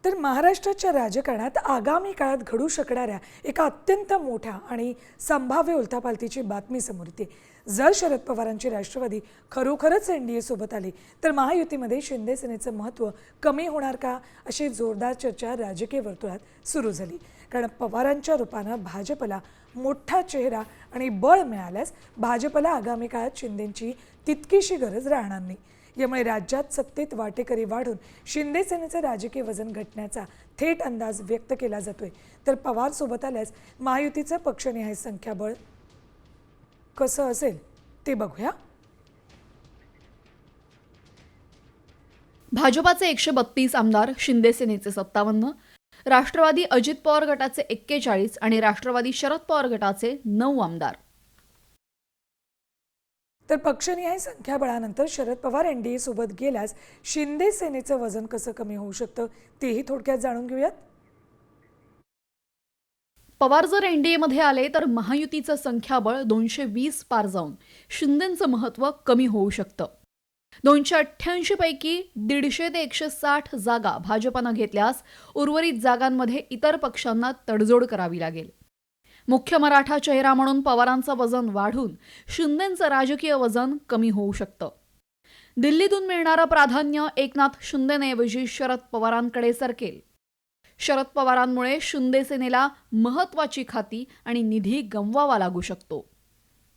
तर महाराष्ट्राच्या राजकारणात आगामी काळात घडू शकणाऱ्या एका अत्यंत मोठ्या आणि संभाव्य उलथापालथीची बातमी समोर येते. जर शरद पवारांची राष्ट्रवादी खरोखरच एनडीए सोबत आली तर महायुतीमध्ये शिंदे सेनेचं महत्त्व कमी होणार का, अशी जोरदार चर्चा राजकीय वर्तुळात सुरू झाली. कारण पवारांच्या रूपानं भाजपला मोठा चेहरा आणि बळ मिळाल्यास भाजपला आगामी काळात शिंदेंची तितकीशी गरज राहणार नाही. यामुळे राज्यात सत्तेत वाटेकरी वाढून शिंदे सेनेचे राजकीय वजन घटण्याचा थेट अंदाज व्यक्त केला जातोय. तर पवार सोबत आल्यास महायुतीचं पक्षनिहाय संख्याबळ कसं असेल ते बघूया. भाजपाचे 132 आमदार, शिंदे सेनेचे 57, राष्ट्रवादी अजित पवार गटाचे 41 आणि राष्ट्रवादी शरद पवार गटाचे 9 आमदार. तर पक्षनिहाय संख्याबळानंतर शरद पवार एनडीए सोबत गेल्यास शिंदे सेनेचं वजन कसं कमी होऊ शकतं तेही थोडक्यात जाणून घेऊयात. पवार जर एनडीएमध्ये आले तर महायुतीचं संख्याबळ 220 पार जाऊन शिंदेंचं महत्त्व कमी होऊ शकतं. 288 पैकी 150 ते 160 जागा भाजपानं घेतल्यास उर्वरित जागांमध्ये इतर पक्षांना तडजोड करावी लागेल. मुख्य मराठा चेहरा म्हणून पवारांचं वजन वाढून शिंदेंचं राजकीय वजन कमी होऊ शकतं. दिल्लीतून मिळणारं प्राधान्य एकनाथ शिंदेंऐवजी शरद पवारांकडे सरकेल. शरद पवारांमुळे शिंदे सेनेला महत्त्वाची खाती आणि निधी गमवावा लागू शकतो.